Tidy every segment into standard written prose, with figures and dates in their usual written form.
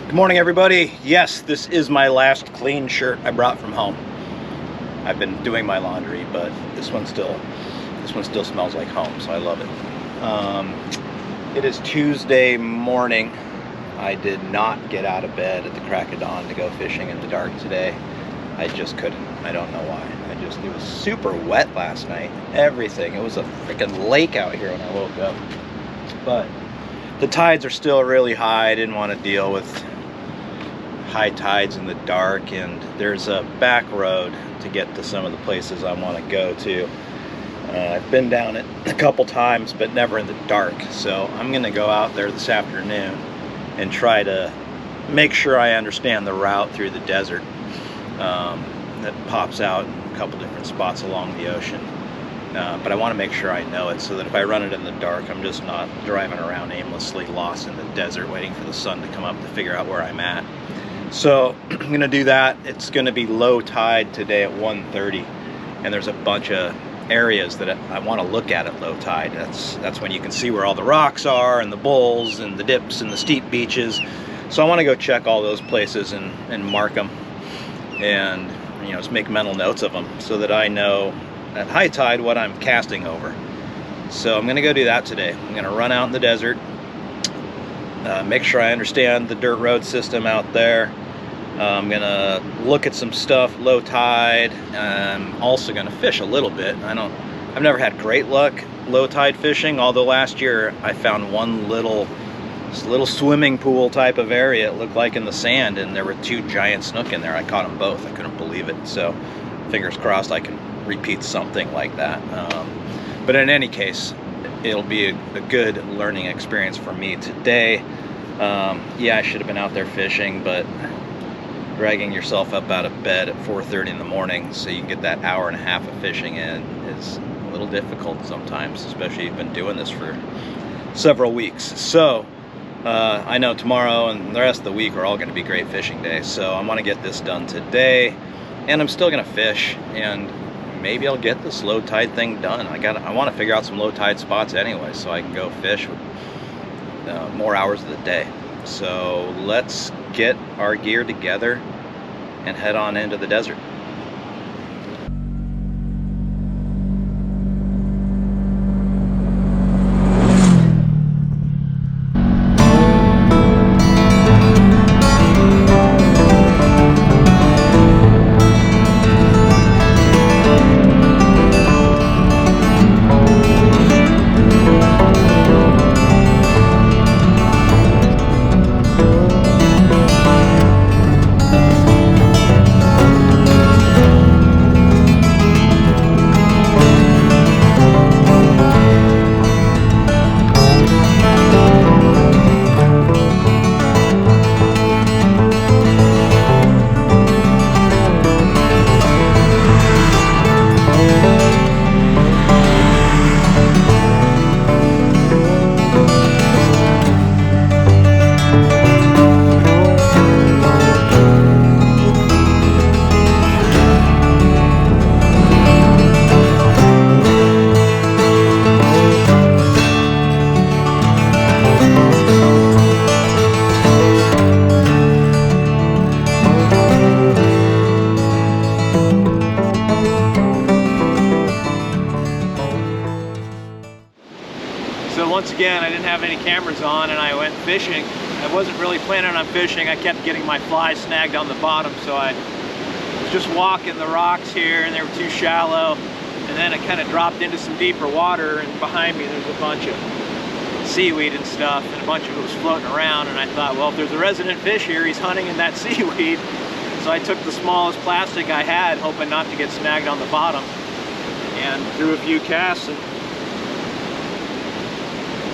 Good morning, everybody. Yes, this is my last clean shirt I brought from home. I've been doing my laundry, but this one still smells like home, so I love it. It is Tuesday morning. I did not get out of bed at the crack of dawn to go fishing in the dark today. I just couldn't. I don't know why. It was super wet last night. Everything. It was a freaking lake out here when I woke up. But the tides are still really high. I didn't want to deal with high tides in the dark, and there's a back road to get to some of the places I want to go to. I've been down it a couple times, but never in the dark. So I'm going to go out there this afternoon and try to make sure I understand the route through the desert that pops out in a couple different spots along the ocean. But I want to make sure I know it so that if I run it in the dark, I'm just not driving around aimlessly lost in the desert waiting for the sun to come up to figure out where I'm at. So I'm going to do that. It's going to be low tide today at 1:30, and there's a bunch of areas that I want to look at low tide. That's when you can see where all the rocks are and the bowls and the dips and the steep beaches. So I want to go check all those places and mark them, and just make mental notes of them so that I know at high tide what I'm casting over. So I'm going to go do that today. I'm going to run out in the desert, make sure I understand the dirt road system out there. I'm going to look at some stuff low tide. I'm also going to fish a little bit. I've never had great luck low tide fishing, although last year I found one little swimming pool type of area, it looked like, in the sand, and there were two giant snook in there. I caught them both. I couldn't believe it. So fingers crossed I can repeat something like that. But in any case, it'll be a good learning experience for me today. Yeah, I should have been out there fishing, but dragging yourself up out of bed at 4:30 in the morning so you can get that hour and a half of fishing in is a little difficult sometimes, especially if you've been doing this for several weeks. So I know tomorrow and the rest of the week are all going to be great fishing days, so I want to get this done today, and I'm still going to fish, and maybe I'll get this low tide thing done. I want to figure out some low tide spots anyway so I can go fish with more hours of the day. So let's get our gear together and head on into the desert. Once again, I didn't have any cameras on and I went fishing. I wasn't really planning on fishing. I kept getting my fly snagged on the bottom, so I was just walking the rocks here, and they were too shallow. And then I kind of dropped into some deeper water, and behind me there's a bunch of seaweed and stuff, and a bunch of it was floating around. And I thought, well, if there's a resident fish here, he's hunting in that seaweed. So I took the smallest plastic I had, hoping not to get snagged on the bottom, and threw a few casts and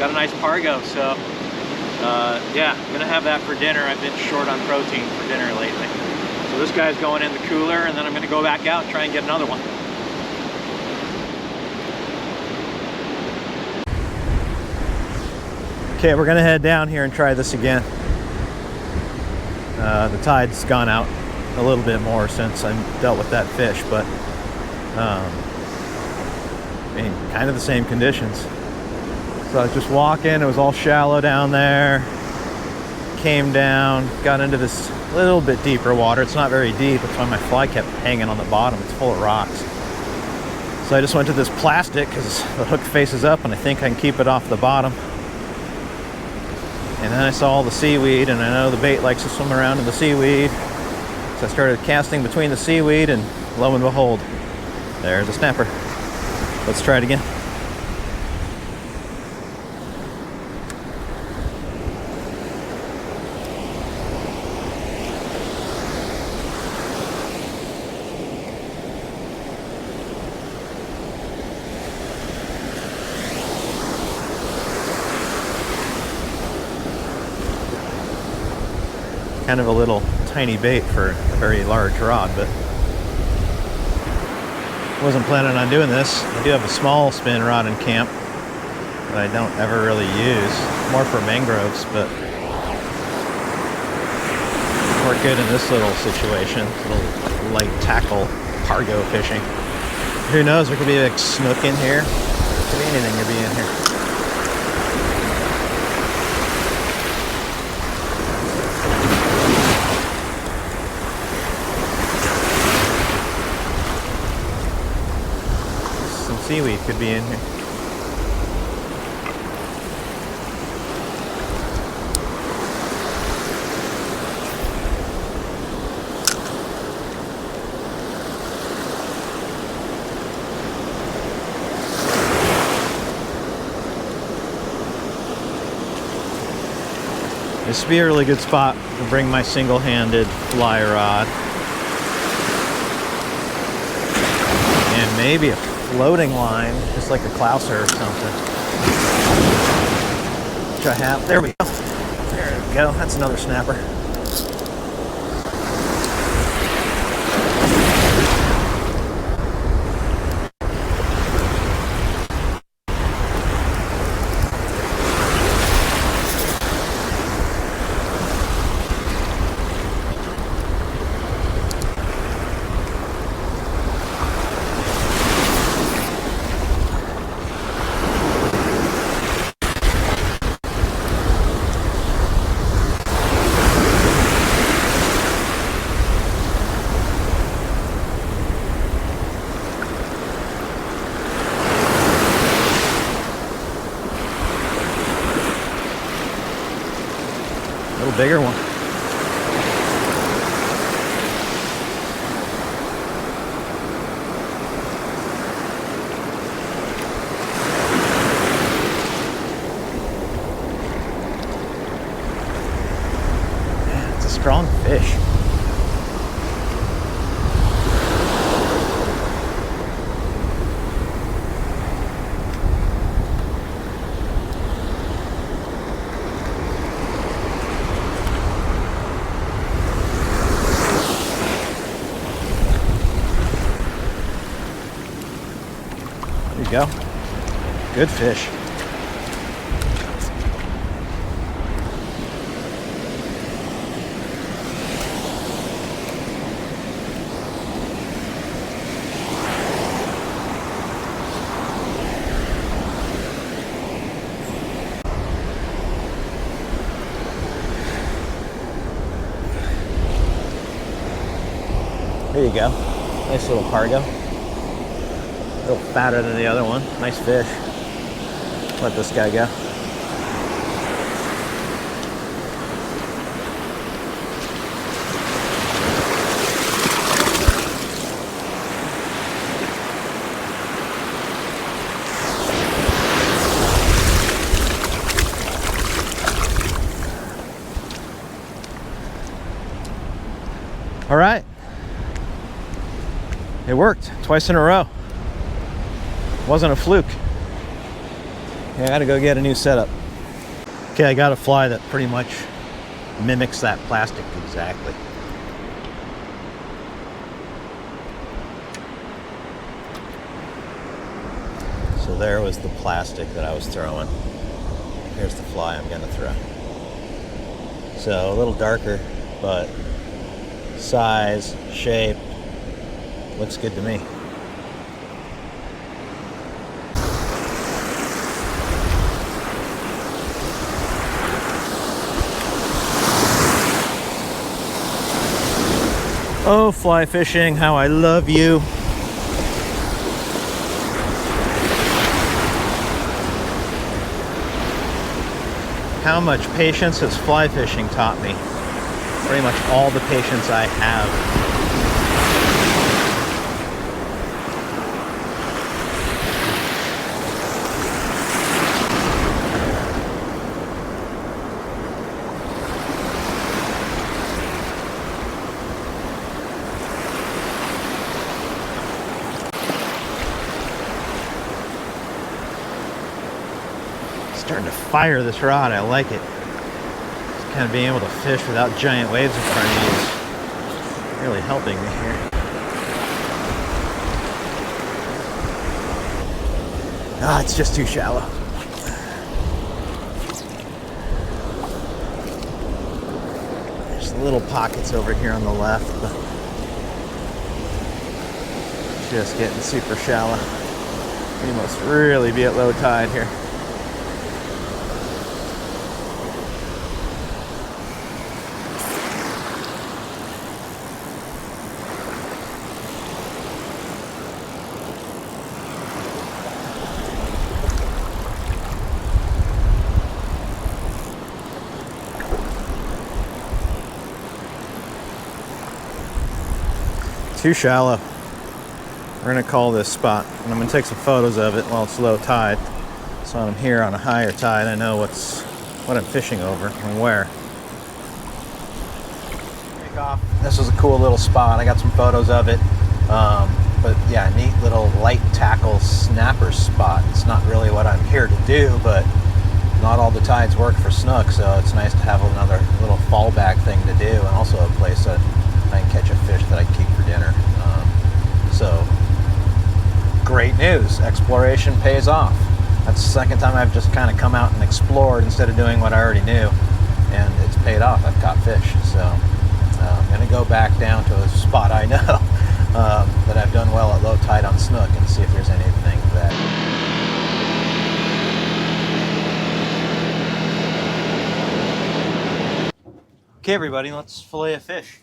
got a nice pargo. So yeah, I'm gonna have that for dinner. I've been short on protein for dinner lately. So this guy's going in the cooler, and then I'm gonna go back out and try and get another one. Okay, we're gonna head down here and try this again. The tide's gone out a little bit more since I dealt with that fish, but I mean, kind of the same conditions. So I was just walking, it was all shallow down there. came down, got into this little bit deeper water. It's not very deep. That's why my fly kept hanging on the bottom. It's full of rocks. So I just went to this plastic because the hook faces up and I think I can keep it off the bottom. And then I saw all the seaweed, and I know the bait likes to swim around in the seaweed. So I started casting between the seaweed, and lo and behold, there's a snapper. Let's try it again. Kind of a little tiny bait for a very large rod, but I wasn't planning on doing this. I do have a small spin rod in camp that I don't ever really use, more for mangroves, but work good in this little situation, little light tackle cargo fishing. Who knows, there could be like snook in here. Could be anything could be in here. Seaweed could be in here. This would be a really good spot to bring my single-handed fly rod. And maybe a floating line, just like a clouser or something. Which I have. There we go. There we go. That's another snapper. Bigger one. Yeah, it's a strong fish. Go. Good fish. There you go. Nice little cargo. A little fatter than the other one. Nice fish. Let this guy go. All right. It worked twice in a row. Wasn't a fluke. Yeah, I gotta go get a new setup. Okay, I got a fly that pretty much mimics that plastic exactly. So there was the plastic that I was throwing. Here's the fly I'm gonna throw. So a little darker, but size, shape, looks good to me. Oh, fly fishing, how I love you. How much patience has fly fishing taught me? Pretty much all the patience I have. Starting to fire this rod, I like it. Just kind of being able to fish without giant waves in front of you is really helping me here. Ah, it's just too shallow. There's little pockets over here on the left, but just getting super shallow. We must really be at low tide here. Too shallow. We're gonna call this spot, and I'm gonna take some photos of it while it's low tide. So when I'm here on a higher tide, I know what I'm fishing over and where. Take off. This was a cool little spot. I got some photos of it. But yeah, neat little light tackle snapper spot. It's not really what I'm here to do, but not all the tides work for snook, so it's nice to have another little fallback thing to do, and also a place that I can catch a fish that I can keep for dinner. So, great news. Exploration pays off. That's the second time I've just kind of come out and explored instead of doing what I already knew, and it's paid off. I've caught fish. So, I'm going to go back down to a spot I know that I've done well at low tide on snook and see if there's anything that... Okay, everybody, let's fillet a fish.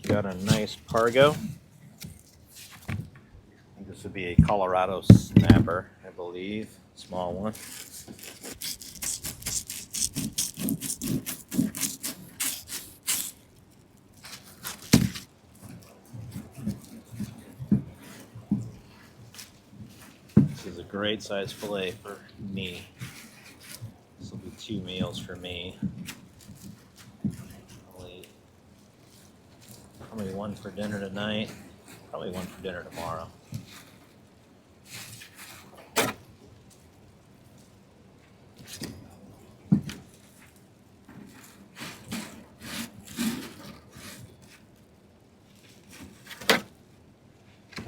Got a nice Pargo. This would be a Colorado snapper, I believe. Small one. This is a great size fillet for me. This will be 2 meals for me. Probably one for dinner tonight, probably one for dinner tomorrow.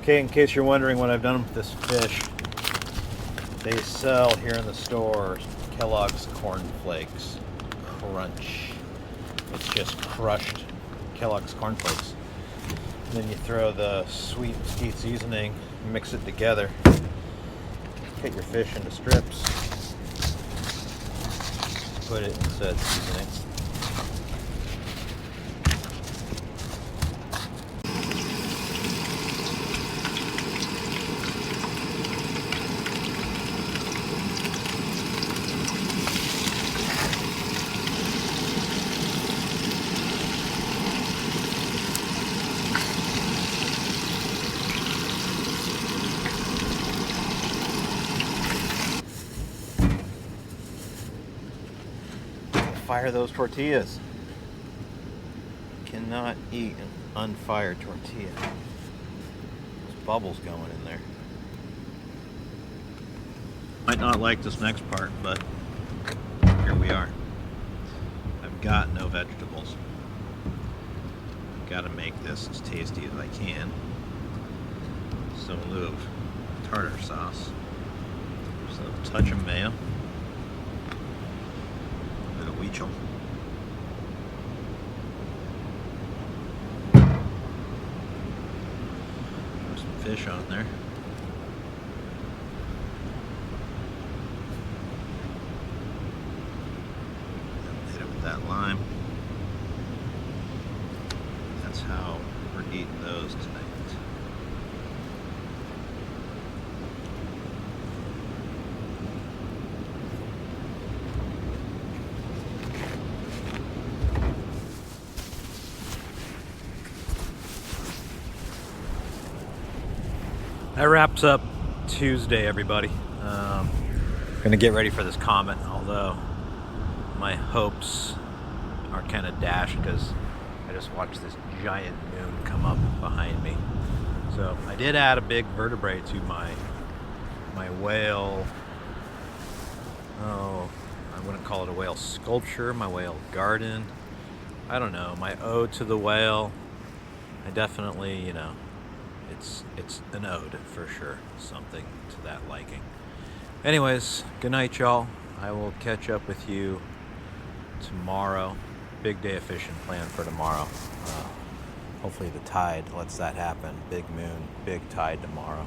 Okay, in case you're wondering what I've done with this fish, they sell here in the store Kellogg's Corn Flakes Crunch. It's just crushed Kellogg's Corn Flakes. And then you throw the sweet mesquite seasoning, mix it together, cut your fish into strips, put it in said seasoning. Fire those tortillas. Cannot eat an unfired tortilla. There's bubbles going in there. Might not like this next part, but here we are. I've got no vegetables. Got to make this as tasty as I can. So in lieu of tartar sauce, just a touch of mayo. Weechel. Throw some fish on there. that lime. That's how we're eating those tonight. That wraps up Tuesday, everybody. Gonna get ready for this comet, although my hopes are kind of dashed because I just watched this giant moon come up behind me. So I did add a big vertebrae to my whale. Oh, I wouldn't call it a whale sculpture, my whale garden. I don't know, my ode to the whale. I definitely, you know, it's an ode for sure, something to that liking. Anyways, good night, y'all. I will catch up with you tomorrow. Big day of fishing planned for tomorrow. Hopefully the tide lets that happen. Big moon, big tide tomorrow.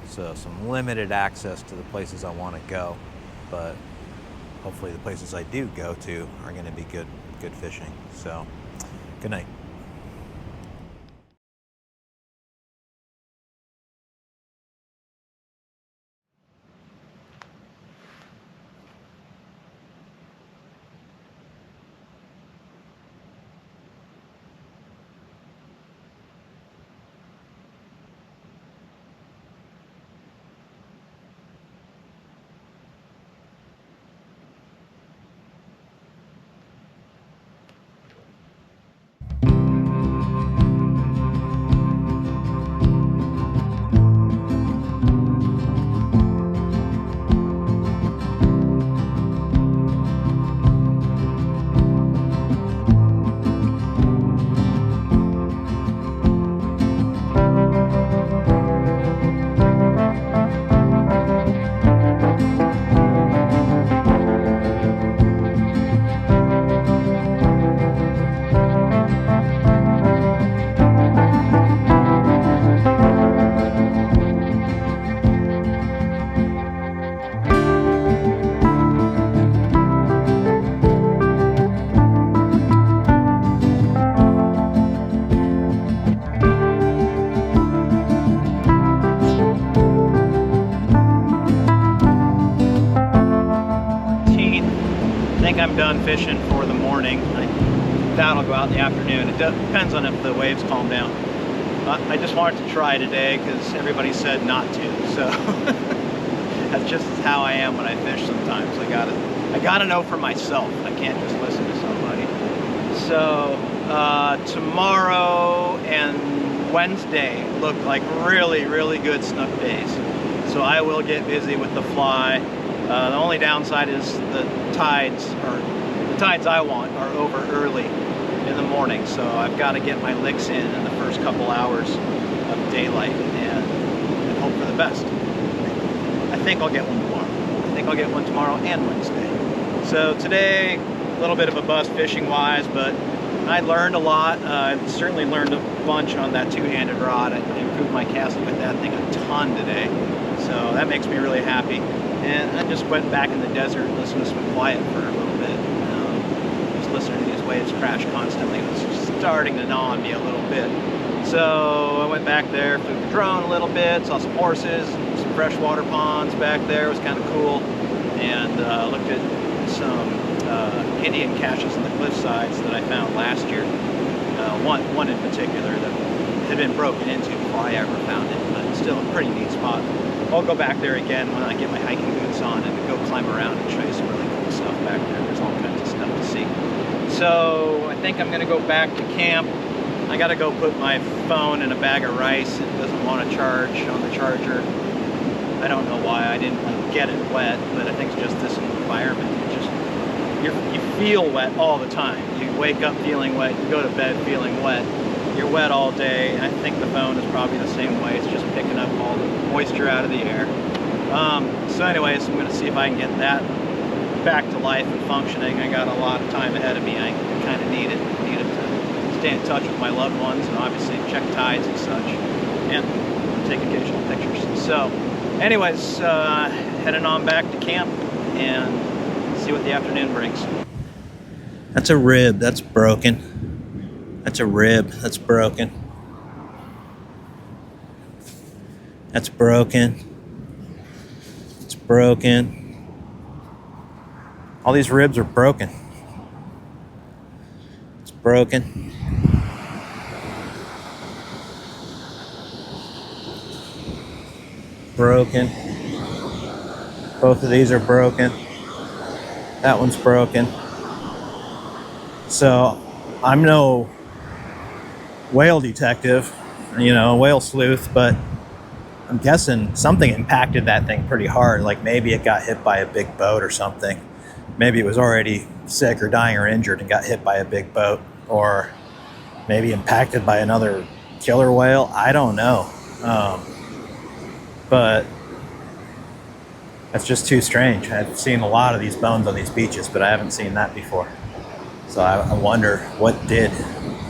So some limited access to the places I want to go, but hopefully the places I do go to are going to be good fishing. So good night. I'm done fishing for the morning. I doubt I'll go out in the afternoon. It depends on if the waves calm down. I just wanted to try today because everybody said not to. So that's just how I am when I fish sometimes. I gotta know for myself. I can't just listen to somebody. So tomorrow and Wednesday look like really good snook days. So I will get busy with the fly. The only downside is the tides I want are over early in the morning, so I've got to get my licks in the first couple hours of daylight and hope for the best. I think I'll get one tomorrow. I think I'll get one tomorrow and Wednesday. So today, a little bit of a bust fishing wise, but I learned a lot. I certainly learned a bunch on that two-handed rod. I improved my casting with that thing a ton today, so that makes me really happy. And I just went back in the desert and listened to some quiet for a little bit. Just listening to these waves crash constantly. It was starting to gnaw on me a little bit. So I went back there, flew the drone a little bit, saw some horses, some freshwater ponds back there. It was kind of cool. And looked at some Indian caches in the cliff sides that I found last year. One in particular that had been broken into before I ever found it, but still a pretty neat spot. I'll go back there again when I get my hiking boots on and go climb around and show you some really cool stuff back there. There's all kinds of stuff to see. So I think I'm gonna go back to camp. I gotta go put my phone in a bag of rice. It doesn't want to charge on the charger. I don't know why. I didn't get it wet, but I think it's just this environment. You feel wet all the time. You wake up feeling wet, you go to bed feeling wet. You're wet all day. I think the phone is probably the same way. It's just picking up all the moisture out of the air. So anyways, I'm going to see if I can get that back to life and functioning. I got a lot of time ahead of me. I kind of need it to stay in touch with my loved ones and obviously check tides and such and take occasional pictures. So anyways, heading on back to camp and see what the afternoon brings. That's a rib. That's broken. That's a rib. That's broken. That's broken. It's broken. All these ribs are broken. It's broken. Broken. Both of these are broken. That one's broken. So I'm no whale detective, whale sleuth, but I'm guessing something impacted that thing pretty hard. Like maybe it got hit by a big boat or something. Maybe it was already sick or dying or injured and got hit by a big boat, or maybe impacted by another killer whale. I don't know. But that's just too strange. I've seen a lot of these bones on these beaches, but I haven't seen that before. So I wonder what did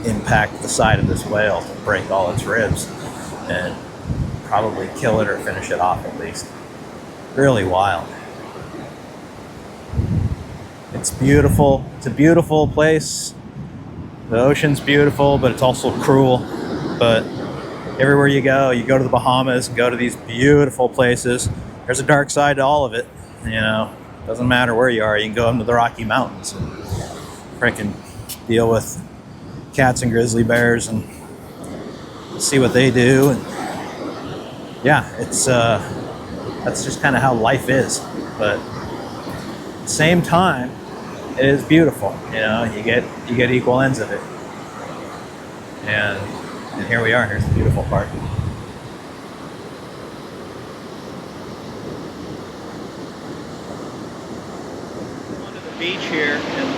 impact the side of this whale to break all its ribs and probably kill it or finish it off at least. Really wild. It's beautiful. It's a beautiful place. The ocean's beautiful, but it's also cruel. But everywhere you go to the Bahamas and go to these beautiful places, there's a dark side to all of it. Doesn't matter where you are. You can go into the Rocky Mountains and freaking deal with cats and grizzly bears and see what they do. And yeah, it's that's just kind of how life is. But at the same time, it is beautiful. You get equal ends of it. And here we are. Here's the beautiful part. Went to the beach here and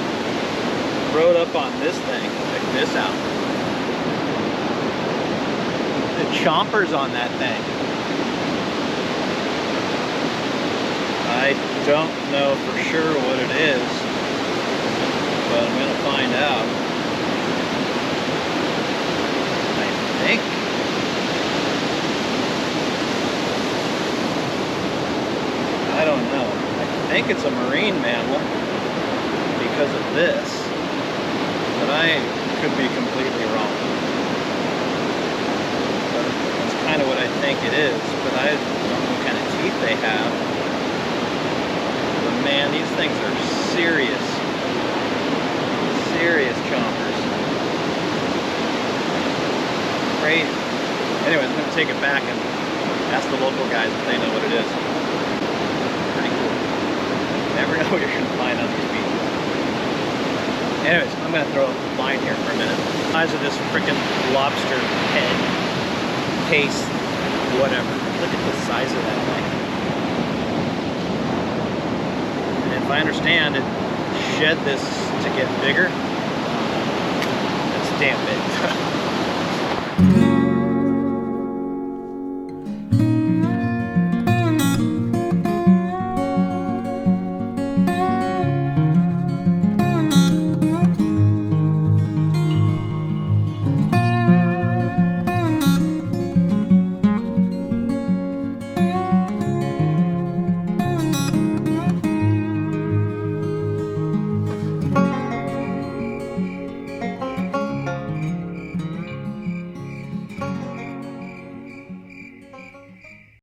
rode up on this thing. Check this out. The chompers on that thing. I don't know for sure what it is, but I'm going to find out. I don't know. I think it's a marine mammal because of this, but I could be completely wrong. But that's kind of what I think it is, but I don't know what kind of teeth they have. But man, these things are serious chompers. Crazy. Anyways, I'm going to take it back and ask the local guys if they know what it is. Pretty cool. Never know what you're going to find on these beaches. Anyways, I'm going to throw a line here for a minute. The size of this freaking lobster head, case, whatever. Look at the size of that thing. And if I understand, it shed this to get bigger. That's damn big.